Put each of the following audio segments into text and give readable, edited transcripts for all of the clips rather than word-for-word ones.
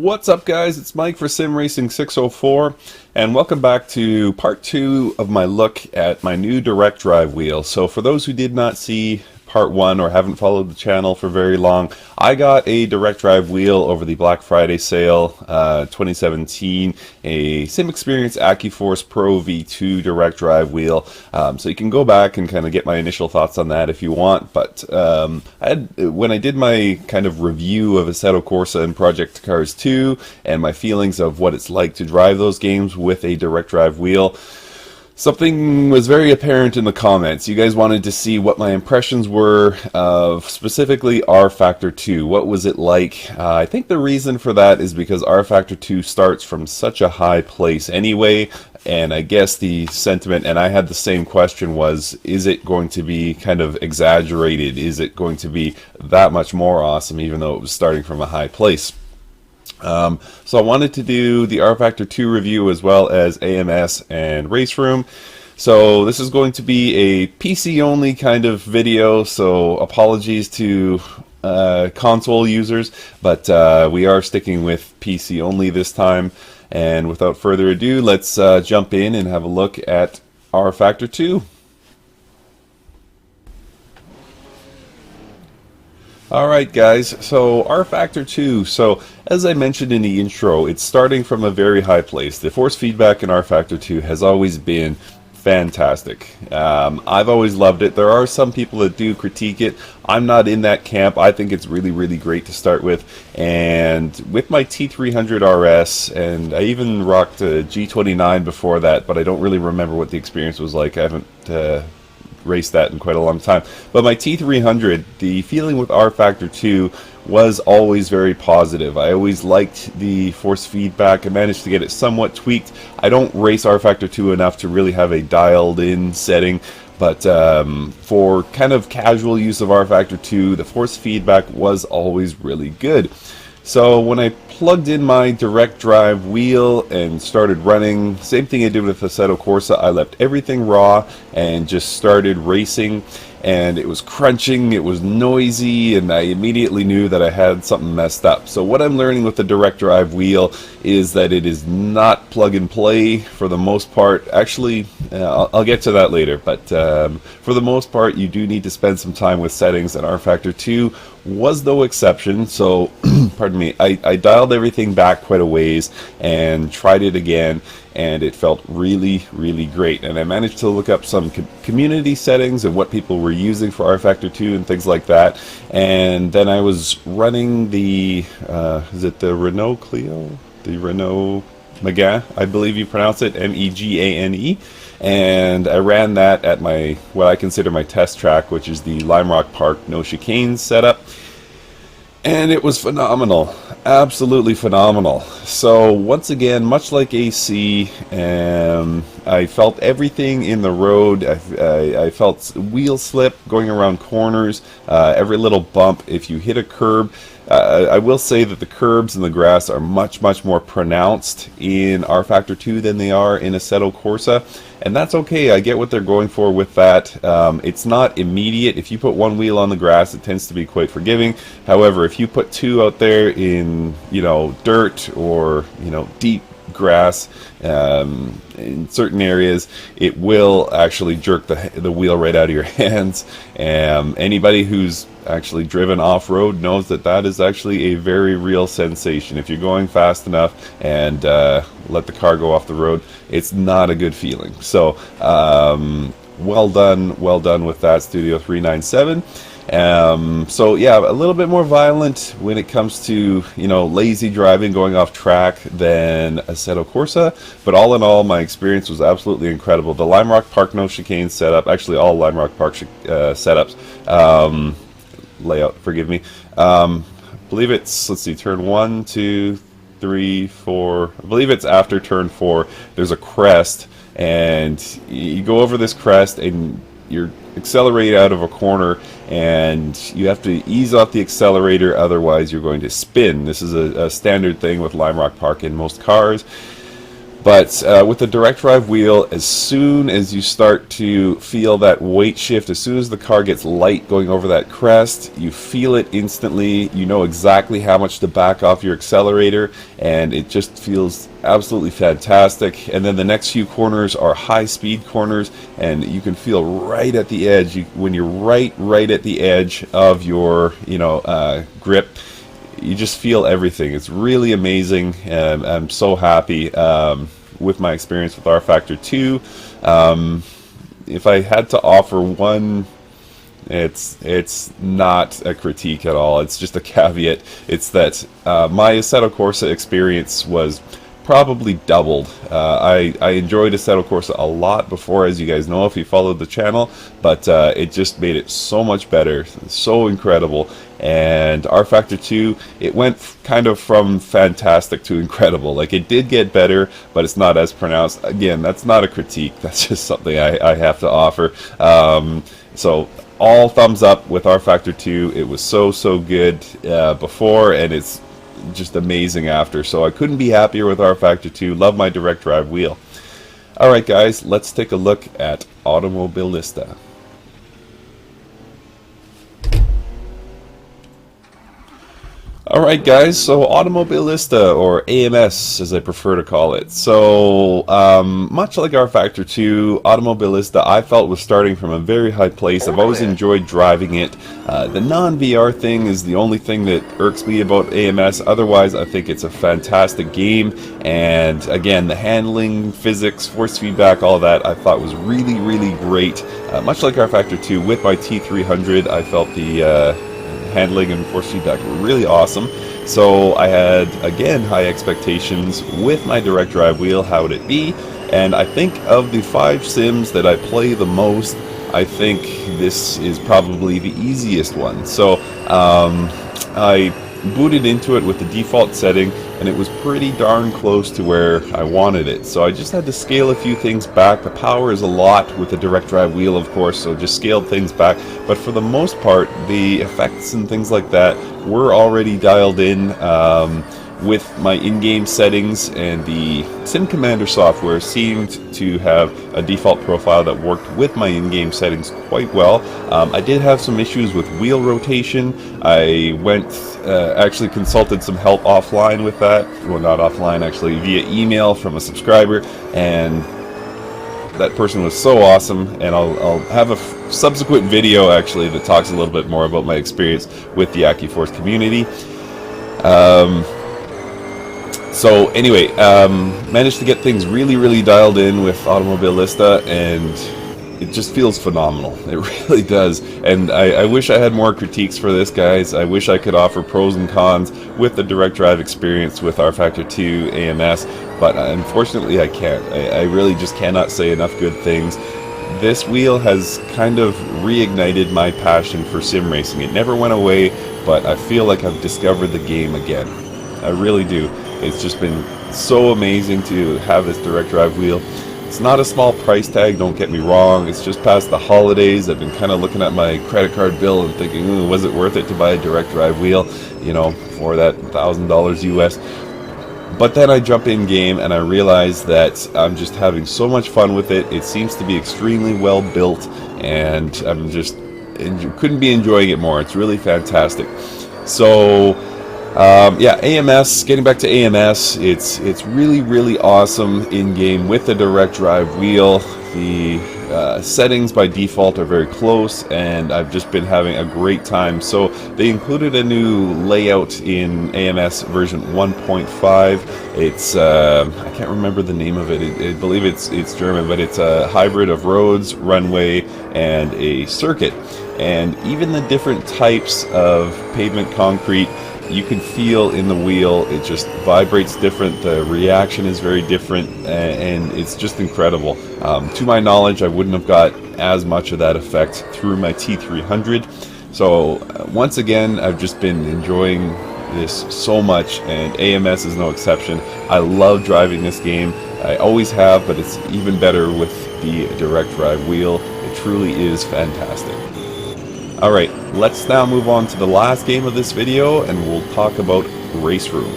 What's up, guys? It's Mike for Sim Racing 604, and welcome back to part 2 of my look at my new direct drive wheel. So for those who did not see part 1 or haven't followed the channel for very long, I got a direct drive wheel over the Black Friday sale 2017, a SimXperience Accuforce Pro V2 direct drive wheel. So you can go back and kind of get my initial thoughts on that if you want. But when I did my kind of review of Assetto Corsa and Project Cars 2 and my feelings of what it's like to drive those games with a direct drive wheel, something was very apparent in the comments. You guys wanted to see what my impressions were of specifically rFactor 2. What was it like? I think the reason for that is because rFactor 2 starts from such a high place anyway, and I guess the sentiment, and I had the same question, was, is it going to be kind of exaggerated? Is it going to be that much more awesome even though it was starting from a high place? So I wanted to do the rFactor 2 review as well as AMS and RaceRoom. So this is going to be a PC only kind of video, so apologies to console users, but we are sticking with PC only this time. And without further ado, let's jump in and have a look at rFactor 2. Alright guys, so rFactor 2, so as I mentioned in the intro, it's starting from a very high place. The force feedback in rFactor 2 has always been fantastic. I've always loved it. There are some people that do critique it. I'm not in that camp. I think it's really great to start with. And with my T300 RS, and I even rocked a G29 before that, but I don't really remember what the experience was like. I haven't raced that in quite a long time. But my T300, the feeling with rFactor 2 was always very positive. I always liked the force feedback. I managed to get it somewhat tweaked. I don't race rFactor 2 enough to really have a dialed in setting, but for kind of casual use of rFactor 2, the force feedback was always really good. So when I plugged in my direct drive wheel and started running, same thing I did with Assetto Corsa, I left everything raw and just started racing, and it was crunching, it was noisy, and I immediately knew that I had something messed up. So what I'm learning with the direct drive wheel is that it is not plug and play for the most part. Actually, I'll get to that later, but for the most part you do need to spend some time with settings, and rFactor 2 was no exception. So pardon me, I dialed everything back quite a ways and tried it again, and it felt really great. And I managed to look up some community settings and what people were using for rFactor 2 and things like that. And then I was running the is it the Renault Clio? The Renault Megane, I believe you pronounce it, M-E-G-A-N-E. And I ran that at my, what I consider my test track, which is the Lime Rock Park no chicane setup. And it was phenomenal, absolutely phenomenal. So once again, much like AC, I felt everything in the road. I felt wheel slip going around corners, every little bump. If you hit a curb, I will say that the curbs and the grass are much more pronounced in rFactor 2 than they are in Assetto Corsa, and that's okay. I get what they're going for with that. It's not immediate. If you put one wheel on the grass, it tends to be quite forgiving. However, if you put two out there in, you know, dirt or, you know, deep grass in certain areas, it will actually jerk the wheel right out of your hands. Anybody who's actually driven off-road knows that that is actually a very real sensation. If you're going fast enough and let the car go off the road, it's not a good feeling. So well done with that, Studio 397. So yeah, a little bit more violent when it comes to, you know, lazy driving, going off track than Assetto Corsa, but all in all, my experience was absolutely incredible. The Lime Rock Park no chicane setup, actually all Lime Rock Park setups, layout, forgive me, I believe it's, let's see, turn 1, 2, 3, 4, I believe it's after turn 4, there's a crest, and you go over this crest and you're accelerate out of a corner, and you have to ease off the accelerator, otherwise you're going to spin. This is a standard thing with Lime Rock Park in most cars. But with the direct drive wheel, as soon as you start to feel that weight shift, as soon as the car gets light going over that crest, you feel it instantly. You know exactly how much to back off your accelerator, and it just feels absolutely fantastic. And then the next few corners are high speed corners, and you can feel right at the edge. When you're right at the edge of your grip, you just feel everything. It's really amazing, and I'm so happy with my experience with rFactor 2. If I had to offer one, it's not a critique at all. It's just a caveat. It's that my Assetto Corsa experience was probably doubled. I enjoyed Assetto Corsa a lot before, as you guys know if you followed the channel, but it just made it so much better, so incredible. And rFactor 2, it went kind of from fantastic to incredible. Like, it did get better, but it's not as pronounced. Again, that's not a critique, that's just something I have to offer. So all thumbs up with rFactor 2. It was so good before, and it's just amazing after. So I couldn't be happier with rFactor 2. Love my direct drive wheel. Alright guys, let's take a look at Automobilista. Alright guys, so Automobilista, or AMS as I prefer to call it. So, much like rFactor 2, Automobilista I felt was starting from a very high place. I've always enjoyed driving it. The non-VR thing is the only thing that irks me about AMS. Otherwise, I think it's a fantastic game. And again, the handling, physics, force feedback, all that I thought was really great. Much like rFactor 2, with my T300, I felt the handling and force feedback were really awesome. So I had, again, high expectations with my direct drive wheel. How would it be? And I think of the 5 sims that I play the most, I think this is probably the easiest one. So I booted into it with the default setting, and it was pretty darn close to where I wanted it. So I just had to scale a few things back. The power is a lot with the direct drive wheel, of course, so just scaled things back. But for the most part, the effects and things like that were already dialed in with my in-game settings, and the Sim Commander software seemed to have a default profile that worked with my in-game settings quite well. I did have some issues with wheel rotation. I went actually consulted some help offline with that. Well, not offline, actually via email from a subscriber, and that person was so awesome. And I'll have a subsequent video actually that talks a little bit more about my experience with the Accuforce community. So anyway, managed to get things really dialed in with Automobilista, and it just feels phenomenal. It really does. And I wish I had more critiques for this, guys. I wish I could offer pros and cons with the direct drive experience with rFactor 2 AMS, but unfortunately I can't. I really just cannot say enough good things. This wheel has kind of reignited my passion for sim racing. It never went away, but I feel like I've discovered the game again. I really do. It's just been so amazing to have this direct drive wheel. It's not a small price tag, don't get me wrong. It's just past the holidays. I've been kind of looking at my credit card bill and thinking, ooh, was it worth it to buy a direct drive wheel, you know, for that $1,000 US? But then I jump in game and I realize that I'm just having so much fun with it. It seems to be extremely well built, and I'm just couldn't be enjoying it more. It's really fantastic. So yeah, AMS, getting back to AMS, it's really awesome in game with the direct drive wheel. The settings by default are very close, and I've just been having a great time. So they included a new layout in AMS version 1.5. It's I can't remember the name of it. I believe it's German, but it's a hybrid of roads, runway, and a circuit. And even the different types of pavement, concrete, you can feel in the wheel. It just vibrates different. The reaction is very different, and it's just incredible. To my knowledge, I wouldn't have got as much of that effect through my T300. So once again, I've just been enjoying this so much, and AMS is no exception. I love driving this game. I always have, but it's even better with the direct drive wheel. It truly is fantastic. Alright, let's now move on to the last game of this video, and we'll talk about RaceRoom.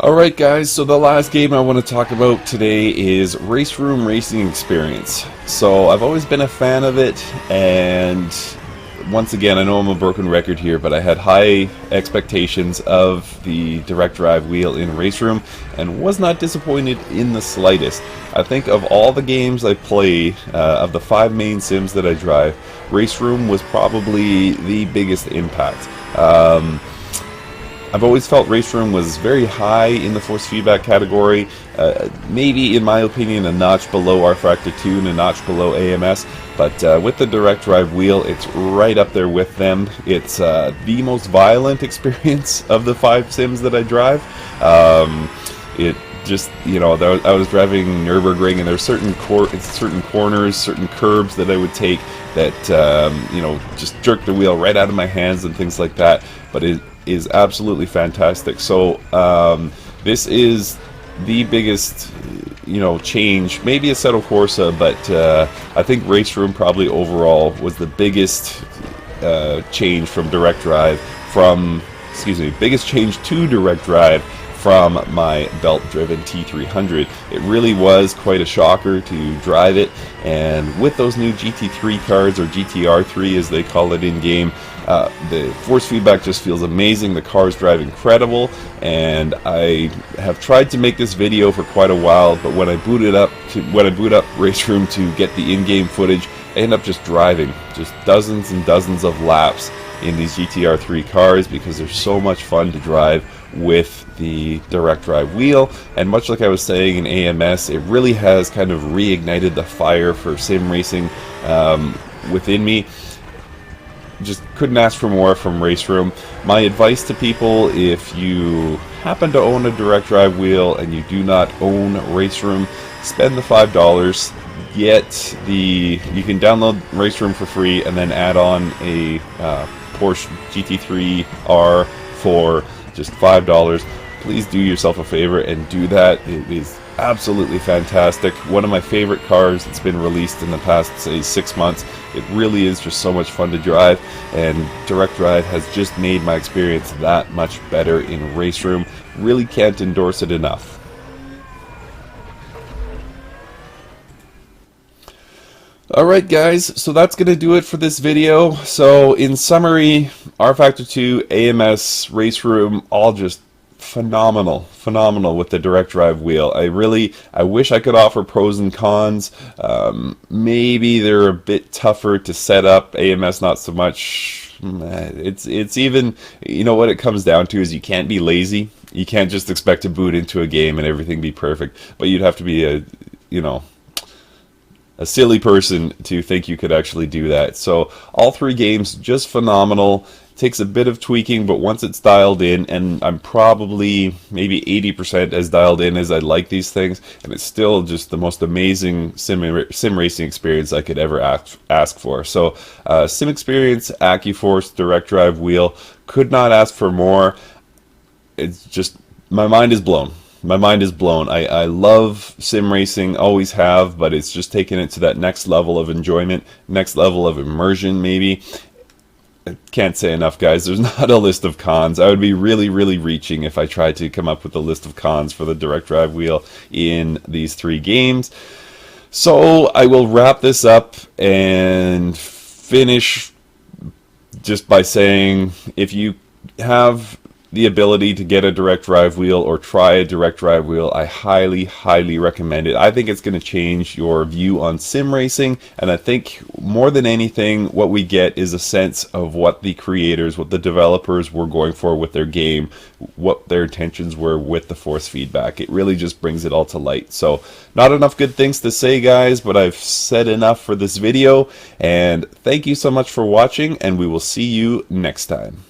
Alright guys, so the last game I want to talk about today is RaceRoom Racing Experience. So I've always been a fan of it, and once again, I know I'm a broken record here, but I had high expectations of the direct drive wheel in RaceRoom and was not disappointed in the slightest. I think of all the games I play, of the 5 main sims that I drive, RaceRoom was probably the biggest impact. I've always felt RaceRoom was very high in the force feedback category, maybe in my opinion a notch below rFactor 2 and a notch below AMS, but with the direct drive wheel it's right up there with them. It's the most violent experience of the 5 sims that I drive. It just, you know, I was driving Nürburgring, and there were certain corners, certain curbs that I would take that, you know, just jerk the wheel right out of my hands and things like that, but it is absolutely fantastic. So this is the biggest, you know, change, maybe Assetto Corsa, but I think RaceRoom probably overall was the biggest change from direct drive biggest change to direct drive from my belt-driven T300. It really was quite a shocker to drive it, and with those new GT3 cars, or GTR3 as they call it in-game, the force feedback just feels amazing. The cars drive incredible, and I have tried to make this video for quite a while, but when I boot up RaceRoom to get the in-game footage, I end up just driving just dozens and dozens of laps in these GTR3 cars because they're so much fun to drive with the direct drive wheel. And much like I was saying in AMS, it really has kind of reignited the fire for sim racing within me. Just couldn't ask for more from RaceRoom. My advice to people, if you happen to own a direct drive wheel and you do not own RaceRoom, spend the $5. You can download RaceRoom for free and then add on a Porsche GT3 R for just $5. Please do yourself a favor and do that. It is absolutely fantastic. One of my favorite cars that's been released in the past, say, 6 months. It really is just so much fun to drive, and direct drive has just made my experience that much better in RaceRoom. Really can't endorse it enough. Alright guys, so that's going to do it for this video. So in summary, rFactor 2, AMS, RaceRoom, all just phenomenal with the direct drive wheel. I wish I could offer pros and cons. Maybe they're a bit tougher to set up. AMS not so much. It's even, you know what it comes down to is you can't be lazy. You can't just expect to boot into a game and everything be perfect, but you'd have to be a silly person to think you could actually do that. So all 3 games just phenomenal. Takes a bit of tweaking, but once it's dialed in, and I'm probably maybe 80% as dialed in as I like these things, and it's still just the most amazing sim racing experience I could ever ask for. So SimXperience Accuforce Direct Drive wheel, could not ask for more. It's just, my mind is blown. My mind is blown. I love sim racing, always have, but it's just taken it to that next level of enjoyment, next level of immersion maybe. I can't say enough, guys. There's not a list of cons. I would be really reaching if I tried to come up with a list of cons for the direct drive wheel in these 3 games. So I will wrap this up and finish just by saying, if you have the ability to get a direct drive wheel or try a direct drive wheel, I highly recommend it. I think it's going to change your view on sim racing, and I think more than anything what we get is a sense of what the creators, what the developers were going for with their game, what their intentions were with the force feedback. It really just brings it all to light. So not enough good things to say, guys, but I've said enough for this video, and thank you so much for watching, and we will see you next time.